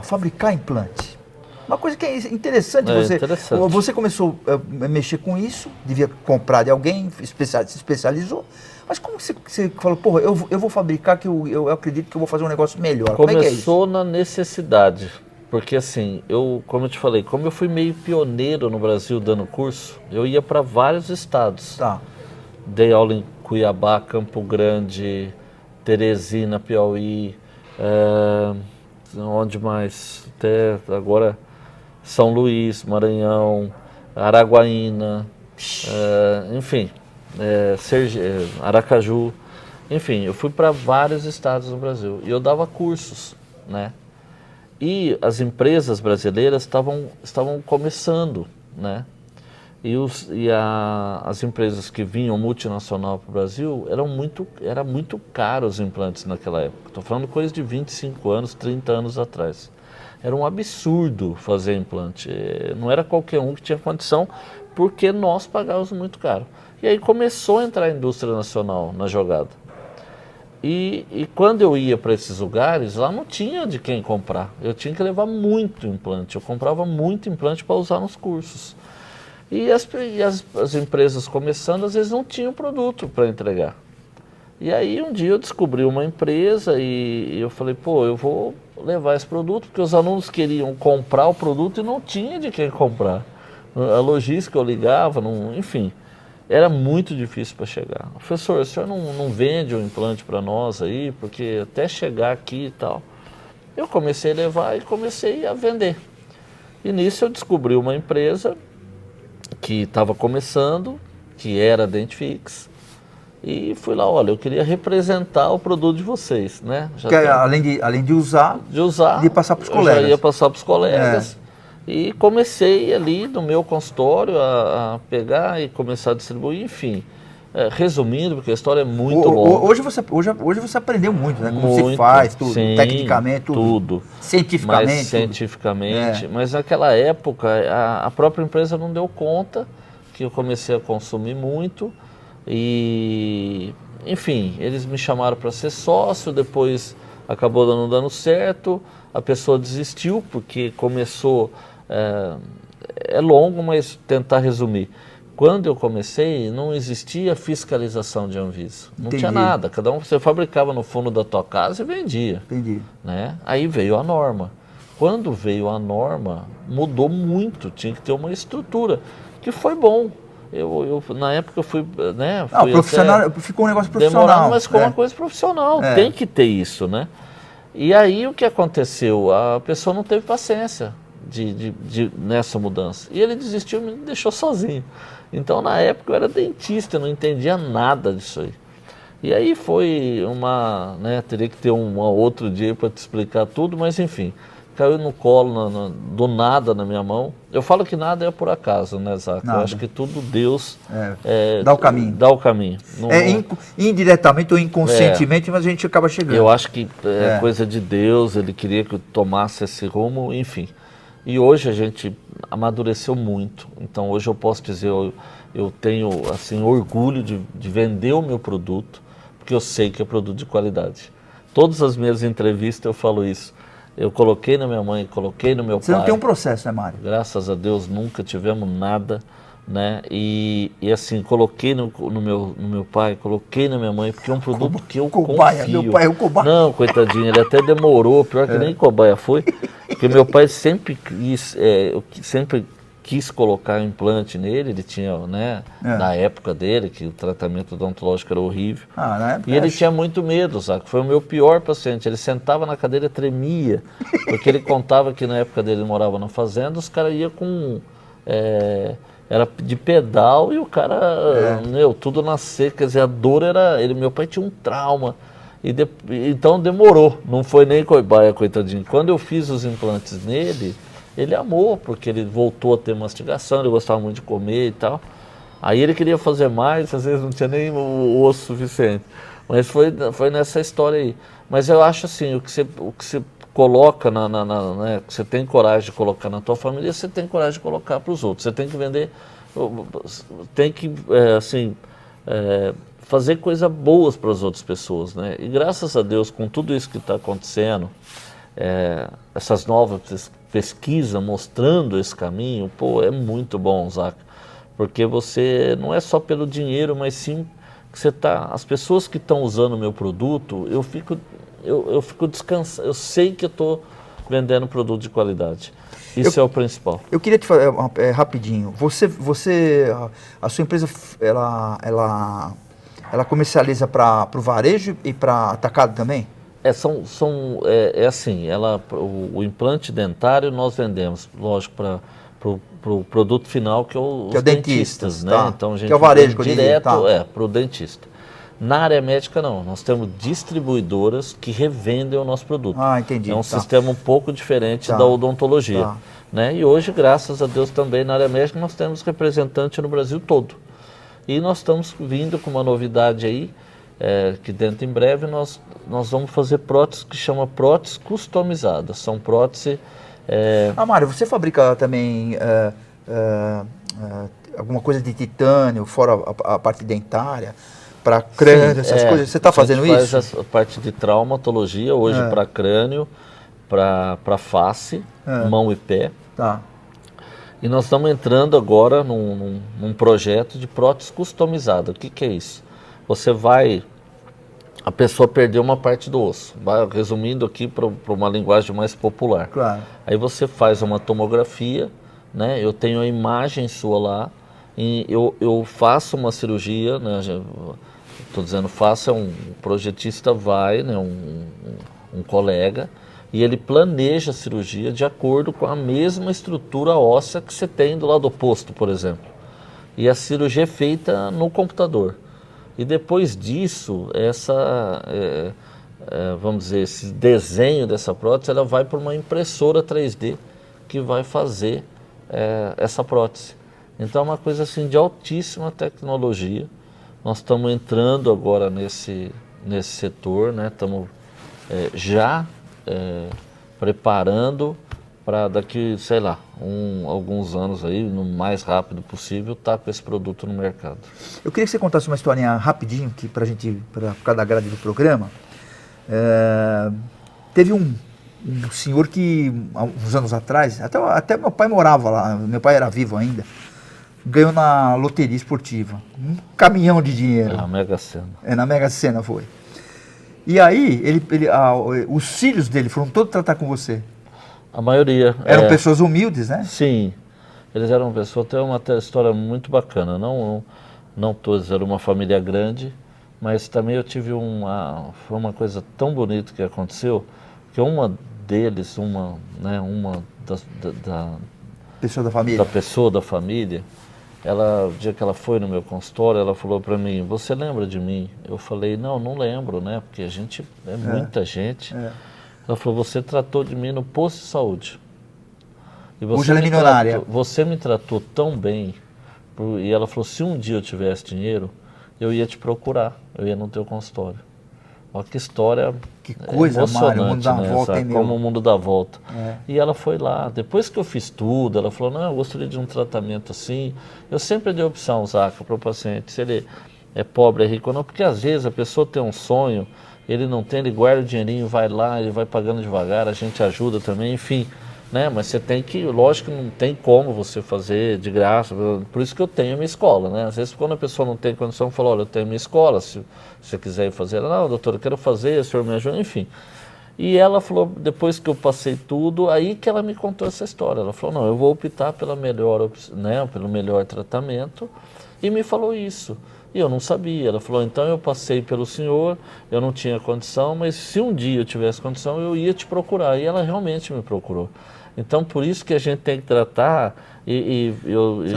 fabricar implante? Uma coisa que é interessante, você começou a mexer com isso, devia comprar de alguém, se especializou, mas como você falou, porra, eu vou fabricar que eu acredito que eu vou fazer um negócio melhor? Como é que é isso? Começou na necessidade, porque assim, como eu te falei, como eu fui meio pioneiro no Brasil dando curso, eu ia para vários estados. Tá. Dei aula em Cuiabá, Campo Grande, Teresina, Piauí, onde mais? Até agora São Luís, Maranhão, Araguaína, enfim, Aracaju, enfim, eu fui para vários estados do Brasil e eu dava cursos, né? E as empresas brasileiras estavam começando, né? As empresas que vinham multinacional para o Brasil, era muito caro os implantes naquela época. Estou falando coisa de 25 anos, 30 anos atrás. Era um absurdo fazer implante. Não era qualquer um que tinha condição, porque nós pagávamos muito caro. E aí começou a entrar a indústria nacional na jogada. E quando eu ia para esses lugares, lá não tinha de quem comprar. Eu tinha que levar muito implante. Eu comprava muito implante para usar nos cursos. E as empresas começando, às vezes não tinham produto para entregar. E aí um dia eu descobri uma empresa e eu falei, pô, eu vou levar esse produto, porque os alunos queriam comprar o produto e não tinha de quem comprar. A logística eu ligava, enfim, era muito difícil para chegar. Professor, o senhor não vende um implante para nós aí, porque até chegar aqui e tal. Eu comecei a levar e comecei a vender. E nisso eu descobri uma empresa que estava começando, que era a Dentifix, e fui lá, olha, eu queria representar o produto de vocês, né? Além de usar, de passar para os colegas. Eu já ia passar para os colegas. E comecei ali no meu consultório a pegar e começar a distribuir, enfim. Resumindo, porque a história é muito longa. Hoje você aprendeu muito, né? Como se faz, tudo, sim, tecnicamente, tudo. Cientificamente. Mas, cientificamente. Mas naquela época, a própria empresa não deu conta, que eu comecei a consumir muito. E, enfim, eles me chamaram para ser sócio, depois acabou não dando certo, a pessoa desistiu, porque começou... é longo, mas tentar resumir. Quando eu comecei, não existia fiscalização de Anvisa. Não tinha nada. Cada um, você fabricava no fundo da tua casa e vendia. Entendi. Né? Aí veio a norma. Quando veio a norma, mudou muito. Tinha que ter uma estrutura, que foi bom. Na época eu fui... Né, fui profissional, ficou um negócio profissional. Demorado, mas ficou uma coisa profissional. Tem que ter isso, né? E aí o que aconteceu? A pessoa não teve paciência nessa mudança. E ele desistiu e me deixou sozinho. Então, na época, eu era dentista, eu não entendia nada disso aí. E aí foi teria que ter um outro dia para te explicar tudo, mas enfim, caiu no colo, do nada na minha mão. Eu falo que nada é por acaso, né, Zaca? Eu acho que tudo Deus dá o caminho. Dá o caminho. Indiretamente ou inconscientemente, mas a gente acaba chegando. Eu acho que é coisa de Deus, ele queria que eu tomasse esse rumo, enfim. E hoje a gente amadureceu muito, então hoje eu posso dizer, eu tenho assim, orgulho de vender o meu produto, porque eu sei que é produto de qualidade. Todas as minhas entrevistas eu falo isso. Eu coloquei na minha mãe, coloquei no meu pai. Você não tem um processo, né, Mário? Graças a Deus nunca tivemos nada, né? E assim, coloquei no meu pai, coloquei na minha mãe, porque é um produto que eu confio. Meu pai é o cobaia. Não, coitadinho, ele até demorou, pior que nem cobaia foi, porque meu pai sempre quis colocar implante nele, ele tinha, né, na época dele, que o tratamento odontológico era horrível. E ele tinha muito medo, sabe? Foi o meu pior paciente. Ele sentava na cadeira e tremia, porque ele contava que na época dele morava na fazenda, os caras iam com... era de pedal e o cara, tudo na seca, quer dizer, a dor era... meu pai tinha um trauma, então demorou, não foi nem cobaia, coitadinho. Quando eu fiz os implantes nele, ele amou, porque ele voltou a ter mastigação, ele gostava muito de comer e tal. Aí ele queria fazer mais, às vezes não tinha nem o osso suficiente. Mas foi nessa história aí. Mas eu acho assim, o que você coloca, né, que você tem coragem de colocar na tua família, você tem coragem de colocar para os outros. Você tem que vender, tem que, fazer coisas boas para as outras pessoas, né? E graças a Deus, com tudo isso que está acontecendo, essas novas pesquisas mostrando esse caminho, é muito bom, Zaca. Porque você, não é só pelo dinheiro, mas sim que você as pessoas que estão usando o meu produto, eu fico descansado, eu sei que eu estou vendendo produto de qualidade. Isso é o principal. Eu queria te falar rapidinho. A sua empresa, ela comercializa para o varejo e para atacado também? É assim, o implante dentário nós vendemos, lógico, para o produto final, que é os dentistas, né? Tá. Então a gente que é o varejo, vende direto tá. para o dentista. Na área médica não, nós temos distribuidoras que revendem o nosso produto. Ah, entendi. É um tá. sistema um pouco diferente Tá. da odontologia. Tá. Né? E hoje, graças a Deus, também na área médica nós temos representante no Brasil todo. E nós estamos vindo com uma novidade aí, que dentro em breve nós vamos fazer próteses que chama próteses customizadas. São próteses... Mário, você fabrica também alguma coisa de titânio, fora a parte dentária, para crânio, essas coisas? Você está fazendo isso? Faz a parte de traumatologia hoje para crânio, para face, mão e pé. Tá. E nós estamos entrando agora num projeto de prótese customizada. O que é isso? A pessoa perdeu uma parte do osso. Resumindo aqui para uma linguagem mais popular. Claro. Aí você faz uma tomografia, né? Eu tenho a imagem sua lá, e eu faço uma cirurgia, né? Estou dizendo faço, um projetista vai, né? Um colega, e ele planeja a cirurgia de acordo com a mesma estrutura óssea que você tem do lado oposto, por exemplo. E a cirurgia é feita no computador. E depois disso, vamos dizer, esse desenho dessa prótese, ela vai para uma impressora 3D que vai fazer essa prótese. Então é uma coisa assim de altíssima tecnologia. Nós estamos entrando agora nesse setor, né? Estamos já preparando para daqui, sei lá, alguns anos aí, no mais rápido possível, estar com esse produto no mercado. Eu queria que você contasse uma historinha rapidinho, que para ficar da grade do programa. Teve um senhor que, há uns anos atrás, até meu pai morava lá, meu pai era vivo ainda, ganhou na loteria esportiva, um caminhão de dinheiro. Na Mega Sena. Na Mega Sena foi. E aí, os filhos dele foram todos tratar com você. A maioria. Eram pessoas humildes, né? Sim. Eles eram pessoas, tem uma história muito bacana. Não todos eram uma família grande, mas também eu tive foi uma coisa tão bonita que aconteceu, que uma deles, da pessoa da família, o dia que ela foi no meu consultório, ela falou para mim, você lembra de mim? Eu falei, não lembro, né? Porque a gente é muita gente. Ela falou, você tratou de mim no posto de saúde. E hoje ela é milionária. Você me tratou tão bem. E ela falou, se um dia eu tivesse dinheiro, eu ia te procurar, eu ia no teu consultório. Olha que história que coisa, emocionante, Mário, o mundo dá né? volta, hein, Como o mundo dá volta. E ela foi lá, depois que eu fiz tudo, ela falou, eu gostaria de um tratamento assim. Eu sempre dei opção, Zaca, para o paciente, se ele é pobre, é rico ou não, porque às vezes a pessoa tem um sonho, ele não tem, ele guarda o dinheirinho, vai lá, ele vai pagando devagar, a gente ajuda também, enfim. Né? Mas você tem que, lógico que não tem como você fazer de graça, por isso que eu tenho a minha escola, né? Às vezes quando a pessoa não tem condição, fala, olha, eu tenho a minha escola, se você quiser ir fazer, não, doutor, eu quero fazer, o senhor me ajuda, enfim. E ela falou, depois que eu passei tudo, aí que ela me contou essa história, ela falou, não, eu vou optar pelo melhor tratamento, e me falou isso. E eu não sabia, ela falou, então eu passei pelo senhor, eu não tinha condição, mas se um dia eu tivesse condição, eu ia te procurar, e ela realmente me procurou. Então, por isso que a gente tem que tratar... Você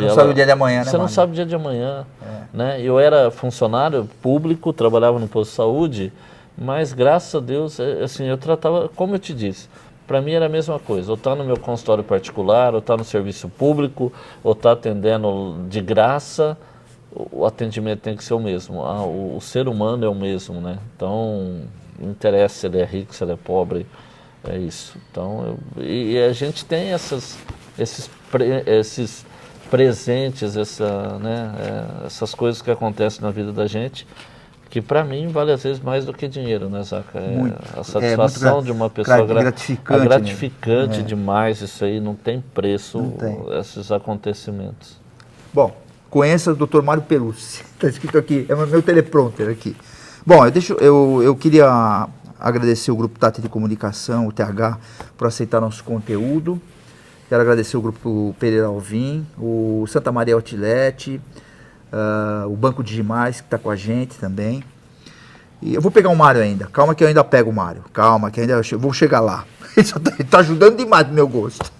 não sabe o dia de amanhã, né, Você não sabe o dia de amanhã. Né? Eu era funcionário público, trabalhava no posto de saúde, mas, graças a Deus, assim, eu tratava, como eu te disse, para mim era a mesma coisa. Ou estar no meu consultório particular, ou estar no serviço público, ou estar atendendo de graça, o atendimento tem que ser o mesmo. O ser humano é o mesmo, né? Então, não interessa se ele é rico, se ele é pobre... É isso. Então, e a gente tem esses presentes, essas coisas que acontecem na vida da gente, que para mim vale às vezes mais do que dinheiro, né, Zaca? A satisfação de uma pessoa gratificante, demais, isso aí não tem preço, esses acontecimentos. Bom, conheça o Dr. Mário Pelucci, está escrito aqui, é o meu teleprompter aqui. Bom, eu queria agradecer o Grupo Tati de Comunicação, o TH, por aceitar nosso conteúdo. Quero agradecer o Grupo Pereira Alvim, o Santa Maria Outlet, o Banco Digimais, que está com a gente também. E eu vou pegar o Mário ainda. Calma que eu ainda pego o Mário. Calma que ainda vou chegar lá. Ele tá ajudando demais pro meu gosto.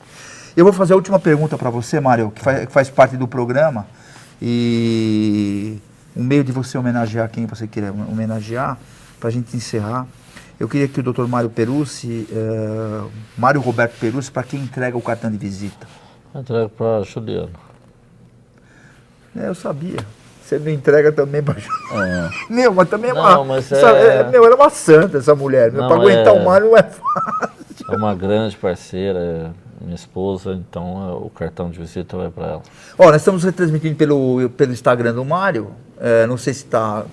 Eu vou fazer a última pergunta para você, Mário, que faz parte do programa. E um meio de você homenagear quem você queira homenagear, para a gente encerrar. Eu queria que o Dr. Mário Perussi, Mário Roberto Perussi, para quem entrega o cartão de visita? Entrega para Juliano. Eu sabia. Você não entrega também para Juliano. Meu, mas também é não, uma... mas Meu, ela é uma santa, essa mulher. Para aguentar o Mário não é fácil. É uma grande parceira, minha esposa, então o cartão de visita vai para ela. Ó, nós estamos retransmitindo pelo Instagram do Mário. Não sei se está...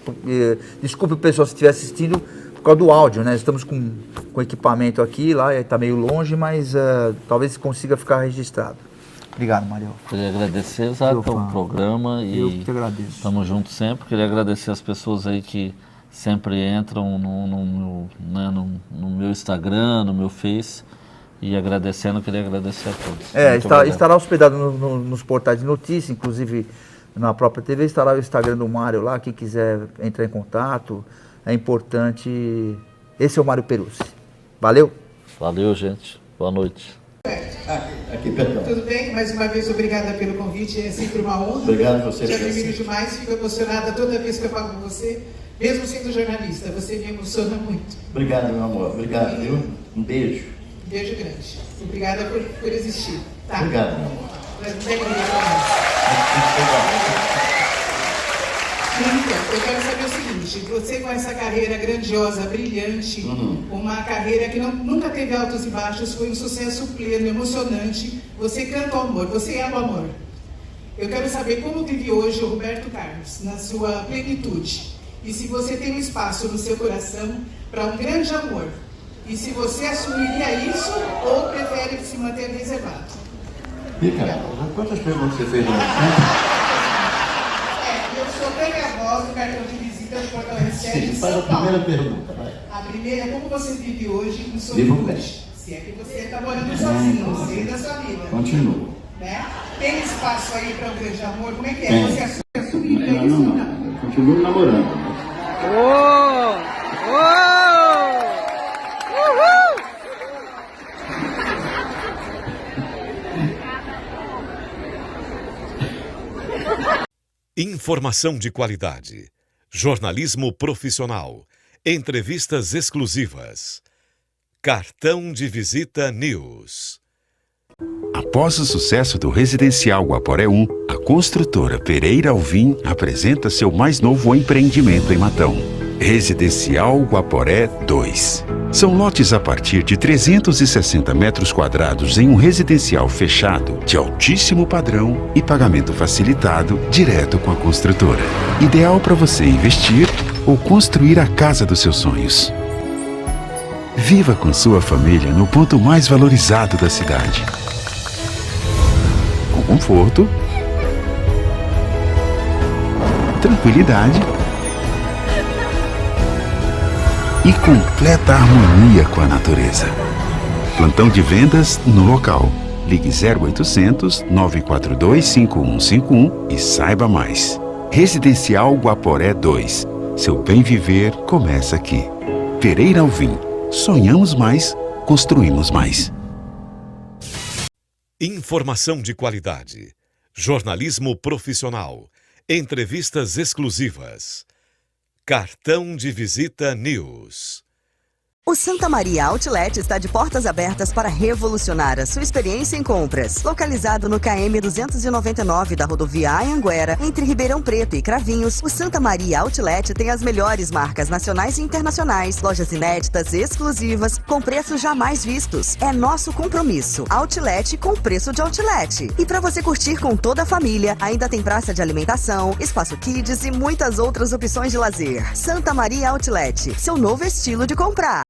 desculpe o pessoal se estiver assistindo por causa do áudio, né? Estamos com equipamento aqui, lá está meio longe, mas talvez consiga ficar registrado. Obrigado, Mário. Queria agradecer, Zaca, pelo programa. Eu que agradeço. Estamos juntos sempre. Queria agradecer as pessoas aí que sempre entram no meu Instagram, no meu Face. E agradecendo, queria agradecer a todos. Estará hospedado nos portais de notícia, inclusive na própria TV, estará o Instagram do Mário lá, quem quiser entrar em contato, é importante. Esse é o Mário Perussi. Valeu? Valeu, gente. Boa noite. Aqui, perdão. Tudo bem? Mais uma vez, obrigada pelo convite. É sempre uma honra. Obrigado a você. Te admiro demais. Fico emocionada toda vez que eu falo com você, mesmo sendo jornalista. Você me emociona muito. Obrigado, meu amor. Obrigado, viu? Um beijo. Um beijo grande. Obrigada por existir. Tá? Obrigado, meu amor. Então, eu quero saber o seguinte, você com essa carreira grandiosa, brilhante, uma carreira que nunca teve altos e baixos, foi um sucesso pleno, emocionante, você canta o amor, você ama o amor. Eu quero saber como vive hoje o Roberto Carlos, na sua plenitude, e se você tem um espaço no seu coração para um grande amor, e se você assumiria isso ou prefere se manter reservado. Rica, quantas perguntas você fez? Eu sou tão do cartão de visita do Portal R7 de São Paulo. Faz a primeira pergunta, vai. A primeira é como você vive hoje com solitude. Se é que você está morando sozinho, no meio da sua vida. Continua. Né? Tem espaço aí para um grande amor? Como é que é? Você assume isso ou não? Eu continuo namorando. Informação de qualidade, jornalismo profissional, entrevistas exclusivas. Cartão de Visita News. Após o sucesso do Residencial Guaporé 1, a construtora Pereira Alvim apresenta seu mais novo empreendimento em Matão. Residencial Guaporé 2. São lotes a partir de 360 metros quadrados em um residencial fechado, de altíssimo padrão e pagamento facilitado direto com a construtora. Ideal para você investir ou construir a casa dos seus sonhos. Viva com sua família no ponto mais valorizado da cidade. Com conforto, tranquilidade e completa harmonia com a natureza. Plantão de vendas no local. Ligue 0800 942 5151 e saiba mais. Residencial Guaporé 2. Seu bem viver começa aqui. Pereira Alvim. Sonhamos mais, construímos mais. Informação de qualidade, jornalismo profissional, entrevistas exclusivas. Cartão de Visita News. O Santa Maria Outlet está de portas abertas para revolucionar a sua experiência em compras. Localizado no KM 299 da rodovia Anhanguera, entre Ribeirão Preto e Cravinhos, o Santa Maria Outlet tem as melhores marcas nacionais e internacionais, lojas inéditas e exclusivas, com preços jamais vistos. É nosso compromisso. Outlet com preço de outlet. E para você curtir com toda a família, ainda tem praça de alimentação, espaço kids e muitas outras opções de lazer. Santa Maria Outlet, seu novo estilo de comprar.